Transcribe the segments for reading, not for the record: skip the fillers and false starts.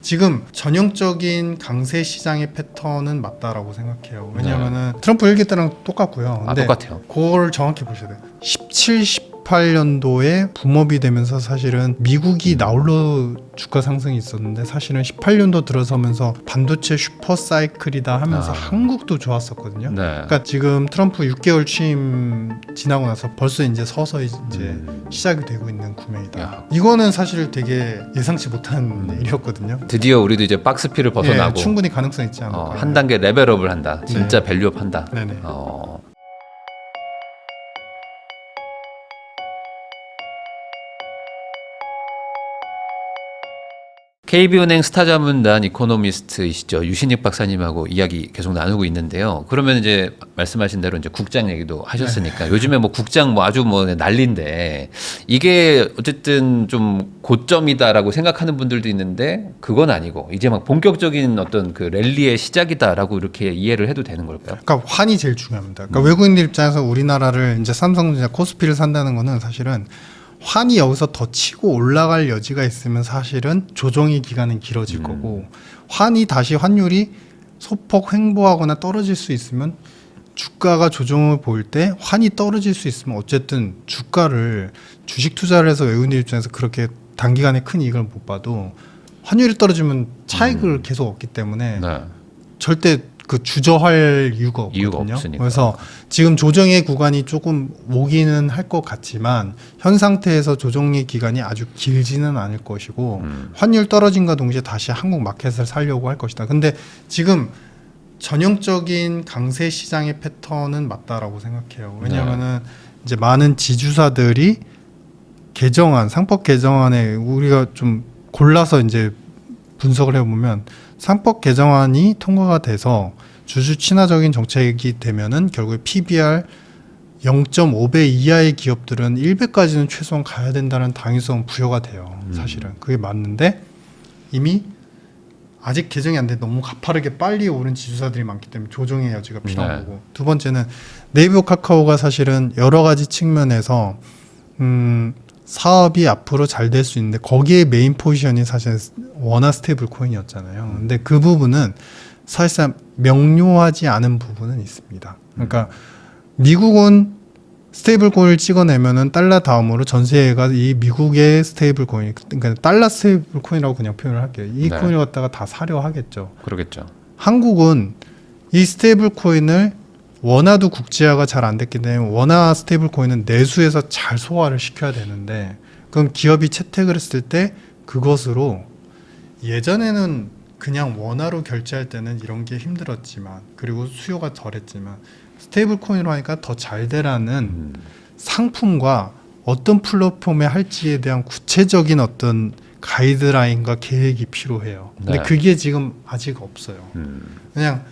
지금 전형적인 강세 시장의 패턴은 맞다라고 생각해요. 왜냐하면은 트럼프 1기 때랑 똑같고요. 근데 똑같아요. 그걸 정확히 보셔야 돼요. 17, 18년도에 붐업이 되면서 사실은 미국이 나홀로 주가 상승이 있었는데 사실은 18년도 들어서면서 반도체 슈퍼 사이클이다 하면서 한국도 좋았었거든요. 네. 그러니까 지금 트럼프 6개월 취임 지나고 나서 벌써 이제 서서히 이제 시작이 되고 있는 국면이다. 야. 이거는 사실 되게 예상치 못한 일이었거든요. 드디어 우리도 이제 박스피를 벗어나고 예, 충분히 가능성 있지 않을까. 한 단계 레벨업을 한다. 진짜 밸류업 한다. 네네. KB은행 스타자문단 이코노미스트이시죠. 유신익 박사님하고 이야기 계속 나누고 있는데요. 그러면 이제 말씀하신 대로 이제 국장 얘기도 하셨으니까 요즘에 뭐 국장 뭐 아주 뭐 난리인데 이게 어쨌든 좀 고점이다라고 생각하는 분들도 있는데 그건 아니고 이제 막 본격적인 어떤 그 랠리의 시작이다라고 이렇게 이해를 해도 되는 걸까요? 그러니까 환이 제일 중요합니다. 그러니까 외국인들 입장에서 우리나라를 이제 삼성전자 코스피를 산다는 거는 사실은 환이 여기서 더 치고 올라갈 여지가 있으면 사실은 조정의 기간은 길어질 거고 환이 다시 환율이 소폭 횡보하거나 떨어질 수 있으면 주가가 조정을 볼 때 환이 떨어질 수 있으면 어쨌든 주가를 주식 투자를 해서 외국인들 입장에서 그렇게 단기간에 큰 이익을 못 봐도 환율이 떨어지면 차익을 계속 얻기 때문에 네. 절대 그 주저할 이유가 없거든요. 없으니까. 그래서 지금 조정의 구간이 조금 오기는 할 것 같지만 현 상태에서 조정의 기간이 아주 길지는 않을 것이고 환율 떨어진과 동시에 다시 한국 마켓을 살려고 할 것이다. 근데 지금 전형적인 강세 시장의 패턴은 맞다라고 생각해요. 왜냐하면은 이제 많은 지주사들이 개정안, 상법 개정안에 우리가 좀 골라서 이제 분석을 해보면 상법 개정안이 통과가 돼서 주주 친화적인 정책이 되면은 결국에 PBR 0.5배 이하의 기업들은 1배까지는 최소한 가야 된다는 당위성 부여가 돼요. 사실은 그게 맞는데 이미 아직 개정이 안 돼 너무 가파르게 빨리 오른 지주사들이 많기 때문에 조정의 여지가 필요한 거고 두 번째는 네이버 카카오가 사실은 여러 가지 측면에서 사업이 앞으로 잘 될 수 있는데 거기에 메인 포지션이 사실 원화 스테이블 코인이었잖아요. 근데 그 부분은 사실상 명료하지 않은 부분은 있습니다. 그러니까 미국은 스테이블 코인을 찍어내면은 달러 다음으로 전 세계가 이 미국의 스테이블 코인, 그러니까 달러 스테이블 코인이라고 그냥 표현을 할게요. 이 코인을 갖다가 다 사려 하겠죠. 그러겠죠. 한국은 이 스테이블 코인을 원화도 국제화가 잘 안 됐기 때문에 원화 스테이블 코인은 내수에서 잘 소화를 시켜야 되는데 그럼 기업이 채택을 했을 때 그것으로 예전에는 그냥 원화로 결제할 때는 이런 게 힘들었지만 그리고 수요가 덜했지만 스테이블 코인으로 하니까 더 잘 되라는 상품과 어떤 플랫폼에 할지에 대한 구체적인 어떤 가이드라인과 계획이 필요해요. 근데 그게 지금 아직 없어요. 그냥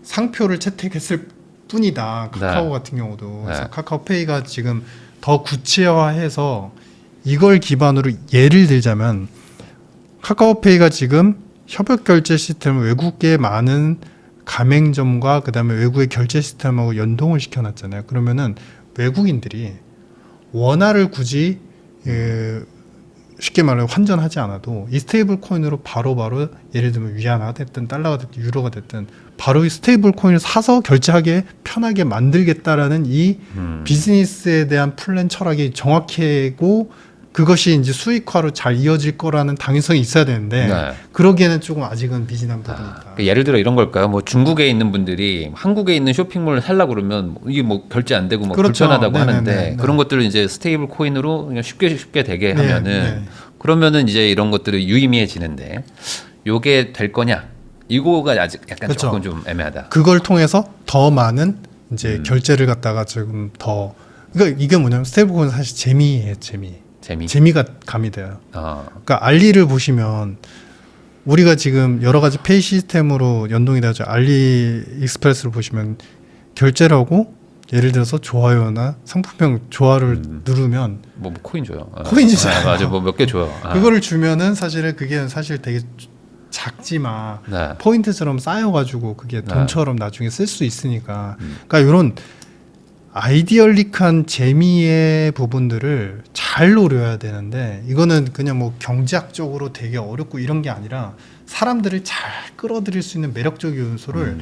상표를 채택했을 뿐이다. 카카오 같은 경우도. 그래서 카카오페이가 지금 더 구체화해서 이걸 기반으로 예를 들자면 카카오페이가 지금 협역 결제 시스템을 외국계 많은 가맹점과 그다음에 외국의 결제 시스템하고 연동을 시켜놨잖아요. 그러면은 외국인들이 원화를 굳이 쉽게 말하면 환전하지 않아도 이 스테이블 코인으로 바로바로 예를 들면 위안화 됐든 달러가 됐든 유로가 됐든 바로 이 스테이블 코인을 사서 결제하게 편하게 만들겠다라는 이 비즈니스에 대한 플랜 철학이 정확하고 그것이 이제 수익화로 잘 이어질 거라는 당위성이 있어야 되는데 그러기에는 조금 아직은 미진한 부분이 있다. 그러니까 예를 들어 이런 걸까요? 뭐 중국에 있는 분들이 한국에 있는 쇼핑몰을 살려고 그러면 이게 뭐 결제 안 되고 뭐 그렇죠. 불편하다고 하는데 네네네. 그런 것들을 이제 스테이블 코인으로 그냥 쉽게 되게 하면은 그러면은 이제 이런 것들이 유의미해지는데 요게 될 거냐? 이거가 아직 약간 그렇죠. 조금 좀 애매하다. 그걸 통해서 더 많은 이제 결제를 갖다가 지금 더 그러니까 이게 뭐냐면 스테이블 코인은 사실 재미예요, 재미가 가미돼요. 그러니까 알리를 보시면 우리가 지금 여러 가지 페이 시스템으로 연동이 되죠. 알리 익스프레스를 보시면 결제를 하고 예를 들어서 좋아요나 상품명 좋아를 누르면 뭐 코인 줘요. 코인 주잖아요. 맞아, 뭐 몇 개 줘요. 그거를 주면은 사실은 그게 사실 되게 작지만 포인트처럼 쌓여가지고 그게 돈처럼 나중에 쓸 수 있으니까. 그러니까 이런 아이디얼릭한 재미의 부분들을 잘 노려야 되는데 이거는 그냥 뭐 경제학적으로 되게 어렵고 이런 게 아니라 사람들을 잘 끌어들일 수 있는 매력적 요소를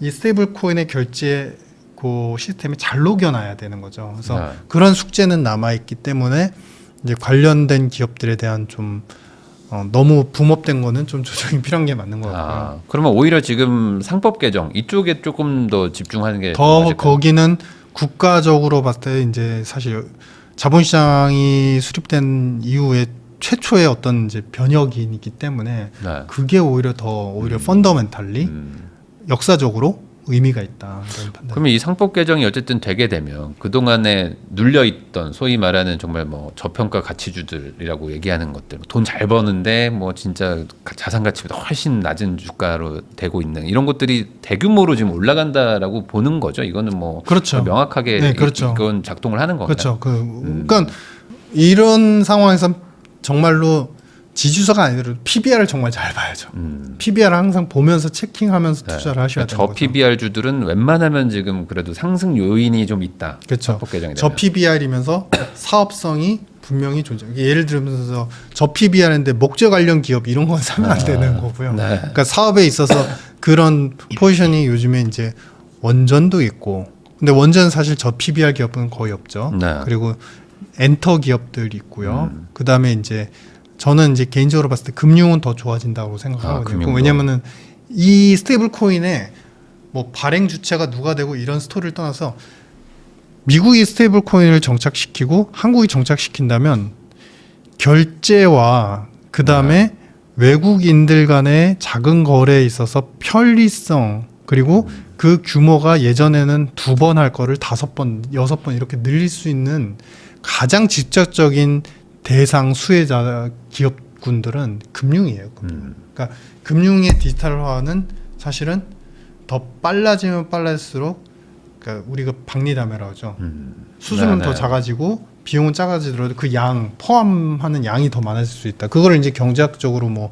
이 스테이블 코인의 결제 그 시스템에 잘 녹여놔야 되는 거죠. 그래서 네. 그런 숙제는 남아있기 때문에 이제 관련된 기업들에 대한 좀 너무 붐업된 거는 좀 조정이 필요한 게 맞는 것 같고요. 그러면 오히려 지금 상법 개정 이쪽에 조금 더 집중하는 게 더 맞을까요? 거기는 국가적으로 봤을 때 이제 사실 자본시장이 수립된 이후에 최초의 어떤 이제 변혁이기 때문에 네. 그게 오히려 펀더멘탈리 역사적으로 의미가 있다. 이런 판단. 그러면 이 상법 개정이 어쨌든 되게 되면 그동안에 눌려있던 소위 말하는 정말 뭐 저평가 가치주들이라고 얘기하는 것들, 돈 잘 버는데 뭐 진짜 자산 가치보다 훨씬 낮은 주가로 되고 있는 이런 것들이 대규모로 지금 올라간다라고 보는 거죠. 이거는 뭐 그렇죠. 명확하게 네, 그렇죠. 이건 작동을 하는 건가요? 그렇죠. 그러니까 이런 상황에서 정말로 지주사가 아니더라도 PBR을 정말 잘 봐야죠. PBR을 항상 보면서 체킹하면서 투자를 하셔야 되는 저 거죠. PBR 주들은 웬만하면 지금 그래도 상승 요인이 좀 있다. 그렇죠. 상법 개정이 저 되면. PBR이면서 사업성이 분명히 존재. 예를 들면서 저 PBR인데 목재 관련 기업 이런 건 사면 안 되는 거고요. 네. 그러니까 사업에 있어서 그런 포지션이 요즘에 이제 원전도 있고, 근데 원전은 사실 저 PBR 기업은 거의 없죠. 네. 그리고 엔터 기업들이 있고요. 그 다음에 이제 저는 이제 개인적으로 봤을 때 금융은 더 좋아진다고 생각하거든요. 금융도. 왜냐면은 이 스테이블 코인에 뭐 발행 주체가 누가 되고 이런 스토리를 떠나서 미국이 스테이블 코인을 정착시키고 한국이 정착시킨다면 결제와 그 다음에 외국인들 간의 작은 거래에 있어서 편리성 그리고 그 규모가 예전에는 2번 할 거를 5번, 6번 이렇게 늘릴 수 있는 가장 직접적인 대상 수혜자 기업군들은 금융이에요. 그러니까 금융의 디지털화는 사실은 더 빨라지면 빨라질수록 그러니까 우리가 박리담회라고 하죠. 수준은 네, 더 네. 작아지고 비용은 작아지더라도 그 양 포함하는 양이 더 많아질 수 있다. 그거를 이제 경제학적으로 뭐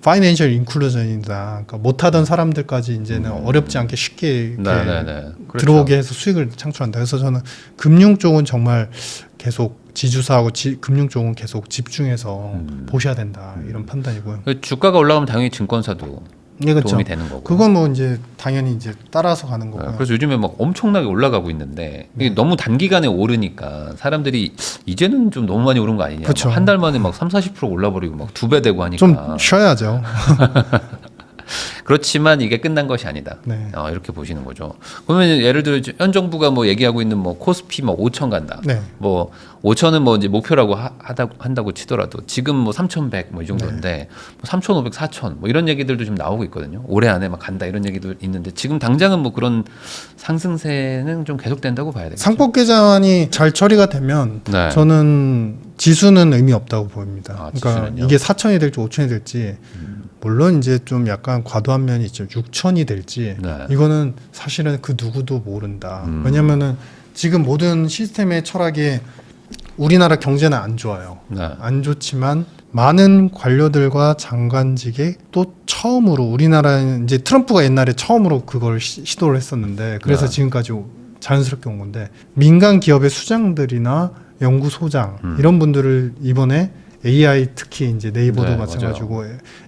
파이낸셜 인클루전이다. 그러니까 못하던 사람들까지 이제는 어렵지 않게 쉽게 이렇게 그렇죠. 들어오게 해서 수익을 창출한다. 그래서 저는 금융 쪽은 정말 계속 지주사하고 금융 쪽은 계속 집중해서 보셔야 된다. 이런 판단이고요. 주가가 올라가면 당연히 증권사도 네, 그렇죠. 도움이 되는 거고. 그건 뭐 이제 당연히 이제 따라서 가는 거고요. 그래서 요즘에 막 엄청나게 올라가고 있는데 이게 너무 단기간에 오르니까 사람들이 이제는 좀 너무 많이 오른 거 아니냐. 그쵸. 한 달 만에 막 30-40% 올라버리고 막 2배 되고 하니까. 좀 쉬어야죠. 그렇지만 이게 끝난 것이 아니다. 네. 이렇게 보시는 거죠. 그러면 예를 들어 현 정부가 뭐 얘기하고 있는 뭐 코스피 뭐 5천 간다. 네. 뭐 5천은 뭐 이제 목표라고 한다고 치더라도 지금 뭐 3,100 뭐 이 정도인데 네. 뭐 3,500, 4,000 뭐 이런 얘기들도 지금 나오고 있거든요. 올해 안에 막 간다 이런 얘기도 있는데 지금 당장은 뭐 그런 상승세는 좀 계속된다고 봐야 되겠죠. 상법 개정안이 잘 처리가 되면 네. 저는 지수는 의미 없다고 보입니다. 그러니까 지수는요? 이게 4천이 될지 5천이 될지 물론 이제 좀 약간 과도한 면이 있죠. 6천이 될지 네. 이거는 사실은 그 누구도 모른다. 왜냐면은 지금 모든 시스템의 철학이 우리나라 경제는 안 좋아요. 네. 안 좋지만 많은 관료들과 장관직에 또 처음으로 우리나라는 이제 트럼프가 옛날에 처음으로 그걸 시도를 했었는데 그래서 네. 지금까지 자연스럽게 온 건데 민간 기업의 수장들이나 연구소장 이런 분들을 이번에 AI 특히 이제 네이버도 네, 마찬가지고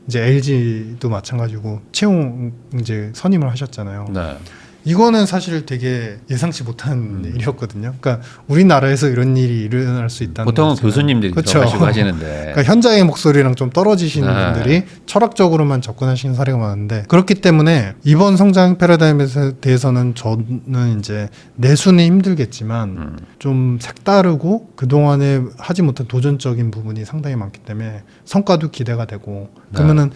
이제 LG도 마찬가지고 채용 이제 선임을 하셨잖아요. 네. 이거는 사실 되게 예상치 못한 일이었거든요. 그러니까 우리나라에서 이런 일이 일어날 수 있다는 보통은 것 자체는. 교수님들이 그렇죠. 들어가시고 하시는데 그러니까 현장의 목소리랑 좀 떨어지시는 네. 분들이 철학적으로만 접근하시는 사례가 많은데 그렇기 때문에 이번 성장 패러다임에 대해서는 저는 이제 내수는 힘들겠지만 좀 색다르고 그동안에 하지 못한 도전적인 부분이 상당히 많기 때문에 성과도 기대가 되고 그러면은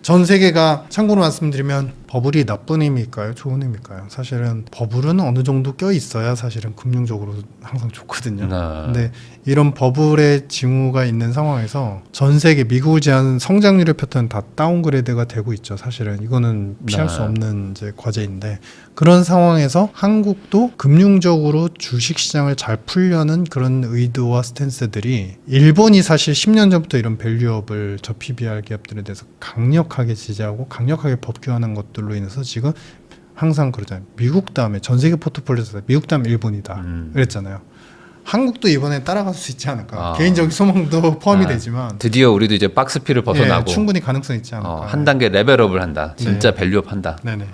전 세계가 참고로 말씀드리면 버블이 나쁜 의미일까요? 좋은 의미일까요? 사실은 버블은 어느 정도 껴 있어야 사실은 금융적으로 항상 좋거든요. 네. 근데 이런 버블의 징후가 있는 상황에서 전 세계 미국을 제한 성장률의 패턴 다 다운그레이드가 되고 있죠. 사실은 이거는 피할 네. 수 없는 이제 과제인데 그런 상황에서 한국도 금융적으로 주식시장을 잘 풀려는 그런 의도와 스탠스들이 일본이 사실 10년 전부터 이런 밸류업을 저 PBR 기업들에 대해서 강력하게 지지하고 강력하게 법규하는 것들로 인해서 지금 항상 그러잖아요. 미국 다음에 전 세계 포트폴리오에서 미국 다음에 일본이다. 그랬잖아요. 한국도 이번에 따라갈 수 있지 않을까. 아. 개인적인 소망도 포함이 아, 되지만 드디어 우리도 이제 박스피를 벗어나고 예, 충분히 가능성이 있지 않을까. 한 단계 레벨업을 한다. 진짜 밸류업 한다. 네네.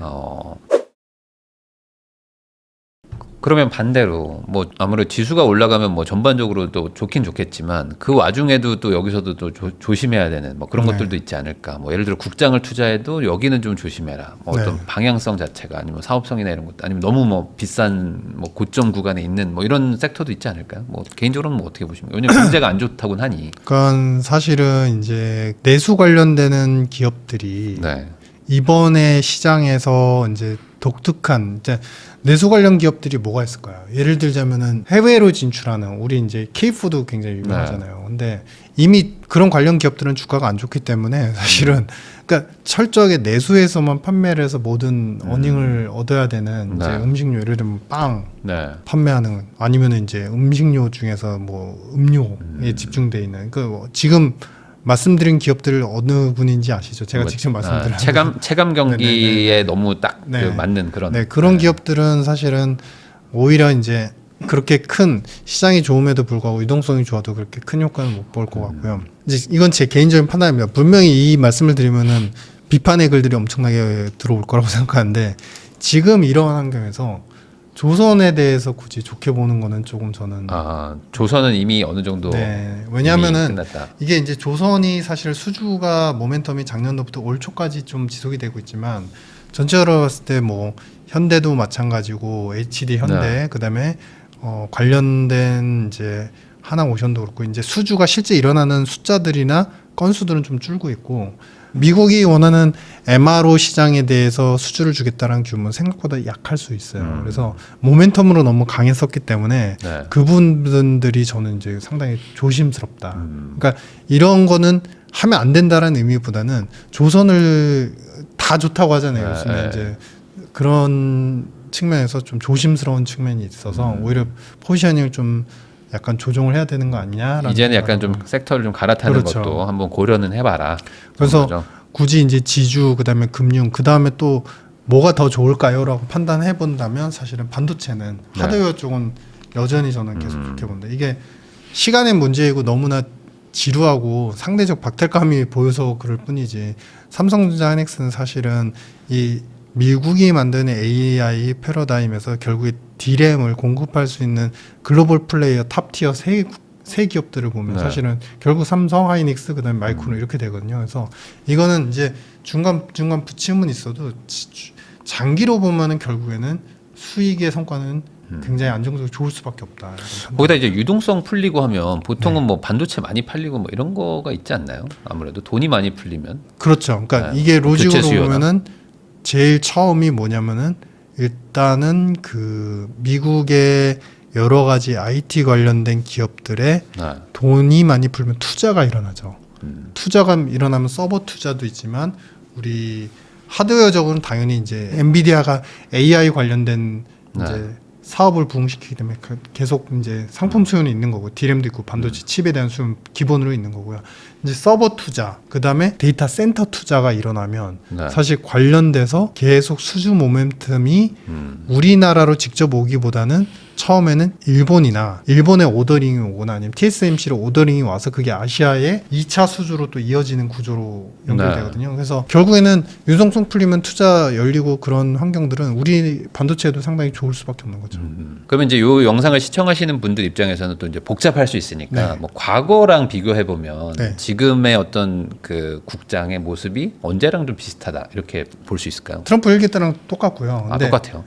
그러면 반대로 뭐 아무래도 지수가 올라가면 뭐 전반적으로 또 좋긴 좋겠지만 그 와중에도 또 여기서도 또 조심해야 되는 뭐 그런 네. 것들도 있지 않을까. 뭐 예를 들어 국장을 투자해도 여기는 좀 조심해라. 뭐 어떤 네. 방향성 자체가 아니면 사업성이나 이런 것도 아니면 너무 뭐 비싼 뭐 고점 구간에 있는 뭐 이런 섹터도 있지 않을까요? 뭐 개인적으로는 뭐 어떻게 보십니까? 왜냐면 경제가 안 좋다고는 하니. 그건 사실은 이제 내수 관련되는 기업들이 네. 이번에 시장에서 이제 독특한 이제 내수 관련 기업들이 뭐가 있을까요? 예를 들자면은 해외로 진출하는 우리 이제 K푸드 굉장히 유명하잖아요. 근데 이미 그런 관련 기업들은 주가가 안 좋기 때문에 사실은 그러니까 철저하게 내수에서만 판매를 해서 모든 어닝을 얻어야 되는 이제 네. 음식료 예를 들면 빵 네. 판매하는 아니면 이제 음식료 중에서 뭐 음료에 집중돼 있는 그 지금 말씀드린 기업들 어느 분인지 아시죠? 제가 뭐, 직접 말씀드린 체감 경기에 너무 딱 그 네. 맞는 그런. 네, 그런 기업들은 사실은 오히려 이제 그렇게 큰 시장이 좋음에도 불구하고 유동성이 좋아도 그렇게 큰 효과는 못 볼 것 같고요. 이제 이건 제 개인적인 판단입니다. 분명히 이 말씀을 드리면은 비판의 글들이 엄청나게 들어올 거라고 생각하는데 지금 이런 환경에서 조선에 대해서 굳이 좋게 보는 거는 조금 저는 조선은 이미 어느 정도 네, 왜냐하면은 끝났다. 이게 이제 조선이 사실 수주가 모멘텀이 작년도부터 올 초까지 좀 지속이 되고 있지만 전체적으로 봤을 때 뭐 현대도 마찬가지고 HD 현대 네. 그다음에 관련된 이제 하나오션도 그렇고 이제 수주가 실제 일어나는 숫자들이나 건수들은 좀 줄고 있고 미국이 원하는 MRO 시장에 대해서 수주를 주겠다는 규모는 생각보다 약할 수 있어요. 그래서 모멘텀으로 너무 강했었기 때문에 네. 그 부분들이 저는 이제 상당히 조심스럽다. 그러니까 이런 거는 하면 안 된다라는 의미보다는 조선을 다 좋다고 하잖아요. 네, 요즘에 네. 이제 그런 측면에서 좀 조심스러운 측면이 있어서 오히려 포지셔닝을 좀 약간 조정을 해야 되는 거 아니냐라는 이제는 약간 생각으로. 좀 섹터를 좀 갈아타는 그렇죠. 것도 한번 고려는 해봐라. 그래서 그런 거죠. 굳이 이제 지주 그다음에 금융 그다음에 또 뭐가 더 좋을까요라고 판단해 본다면 사실은 반도체는 네. 하드웨어 쪽은 여전히 저는 계속 좋게 본다. 이게 시간의 문제이고 너무나 지루하고 상대적 박탈감이 보여서 그럴 뿐이지 삼성전자 하이닉스는 사실은 이 미국이 만드는 AI 패러다임에서 결국에 D램을 공급할 수 있는 글로벌 플레이어 탑티어 세 기업들을 보면 네. 사실은 결국 삼성, 하이닉스, 그다음에 마이크론 이렇게 되거든요. 그래서 이거는 이제 중간 부침은 있어도 장기로 보면은 결국에는 수익의 성과는 굉장히 안정적으로 좋을 수밖에 없다. 거기다 이제 유동성 풀리고 하면 보통은 뭐 반도체 많이 팔리고 뭐 이런 거가 있지 않나요? 아무래도 돈이 많이 풀리면. 그렇죠. 그러니까 네. 이게 교체 로직으로 수요나. 보면은 제일 처음이 뭐냐면은 일단은 그 미국의 여러 가지 IT 관련된 기업들의 네. 돈이 많이 풀면 투자가 일어나죠. 투자가 일어나면 서버 투자도 있지만 우리 하드웨어적으로는 당연히 이제 엔비디아가 AI 관련된 이제 네. 사업을 부흥시키기 때문에 계속 이제 상품 수요는 있는 거고 D램도 있고 반도체 칩에 대한 수요는 기본으로 있는 거고요. 이제 서버 투자, 그 다음에 데이터 센터 투자가 일어나면 네. 사실 관련돼서 계속 수주 모멘텀이 우리나라로 직접 오기보다는 처음에는 일본의 오더링이 오거나 아니면 TSMC로 오더링이 와서 그게 아시아의 2차 수주로 또 이어지는 구조로 연결되거든요. 그래서 결국에는 유동성 풀리면 투자 열리고 그런 환경들은 우리 반도체에도 상당히 좋을 수밖에 없는 거죠. 그러면 이제 요 영상을 시청하시는 분들 입장에서는 또 이제 복잡할 수 있으니까 네. 뭐 과거랑 비교해 보면 네. 지금의 어떤 그 국장의 모습이 언제랑 좀 비슷하다 이렇게 볼 수 있을까요? 트럼프 1기 때랑 똑같고요. 아, 근데 똑같아요.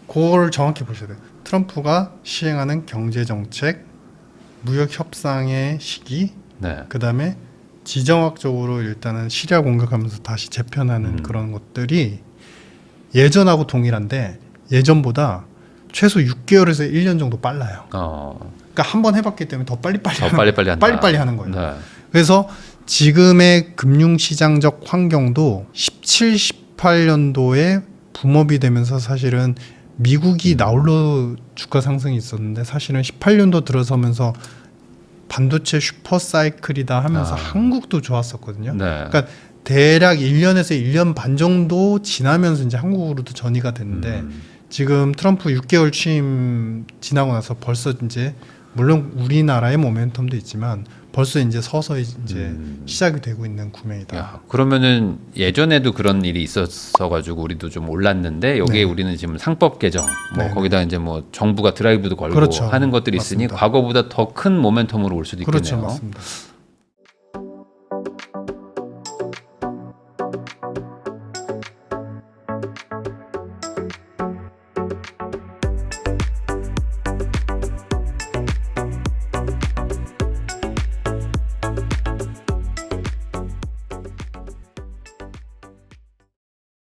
그걸 정확히 보셔야 돼요. 트럼프가 시행하는 경제 정책, 무역 협상의 시기, 네. 그다음에 지정학적으로 일단은 시리아 공격하면서 다시 재편하는 그런 것들이 예전하고 동일한데 예전보다 최소 6개월에서 1년 정도 빨라요. 그러니까 한 번 해봤기 때문에 더 빨리빨리 더 빨리빨리 한다. 빨리빨리 하는 거예요. 네. 그래서 지금의 금융시장적 환경도 17, 18년도에 붐업이 되면서 사실은 미국이 나홀로 주가 상승이 있었는데 사실은 18년도 들어서면서 반도체 슈퍼 사이클이다 하면서 한국도 좋았었거든요. 네. 그러니까 대략 1년에서 1년 반 정도 지나면서 이제 한국으로도 전이가 됐는데 지금 트럼프 6개월 취임 지나고 나서 벌써 이제 물론 우리나라의 모멘텀도 있지만 벌써 이제 서서히 이제 시작이 되고 있는 국면이다. 야, 그러면은 예전에도 그런 일이 있었어 가지고 우리도 좀 올랐는데 여기에 네. 우리는 지금 상법 개정 뭐 네, 거기다 이제 뭐 정부가 드라이브도 걸고 그렇죠. 하는 것들이 있으니 맞습니다. 과거보다 더 큰 모멘텀으로 올 수도 있겠네요. 그렇죠, 맞습니다.